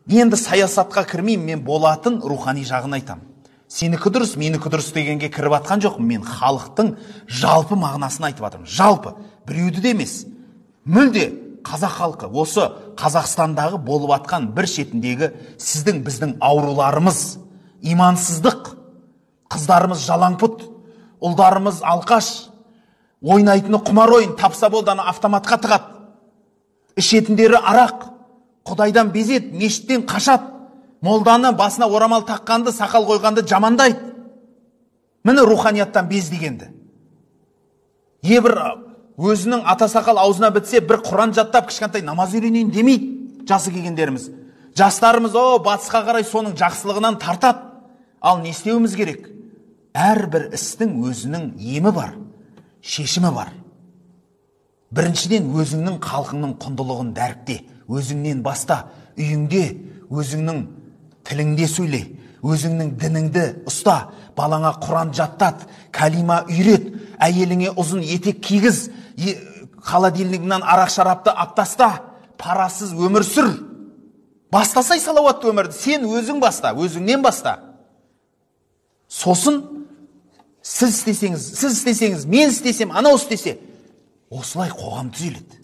Енді саясатқа кірмеймін, мен болатын рухани жағын айтам. Сенікі дұрыс, менікі дұрыс дегенге кіріп атқан жоқпын. Мен халықтың жалпы мағынасын айтып жатырмын. Жалпы, біреуді де емес. Мүлде қазақ халқы, осы Қазақстандағы болып атқан бір шетіндегі сіздің біздің ауруларымыз, имансыздық, қыздарымыз жалаңпұт, ұлдарымыз алқаш, ойнайтыны құмар ойын, тапса болды автоматқа тығады. Ішетіндері арақ, Құдайдан безет, мешіттен қашат, молданы басына орамал таққанды, сақал қойғанды жамандайды. Міне руханияттан без дегенді. Ебір өзінің ата сақал аузына бітсе, бір Құран жаттап, кішкентай намаз үйренейін демейді жасы келгендеріміз. Жастарымыз батысқа қарай соның жақсылығынан тартады. Ал не істеуіміз керек? Әрбір істің өзінің емі бар, шешімі бар. Біріншіден өзіңнің халқыңның құндылығын дәріпте, өзіңнен баста, үйіңде, өзіңнің тіліңде сөйле, өзіңнің дініңді ұста, балаңа Құран жаттат, калима үйрет, әйеліңе ұзын етек кигіз, холодильнигінен арақ шарапты аптаста, парасыз өмір сүр. Бастасай салауатты өмірді, сен өзің баста, өзіңнен баста. Сосын сіз істесеңіз, мен істесем, анау істесе, осылай қоғам түзеледі.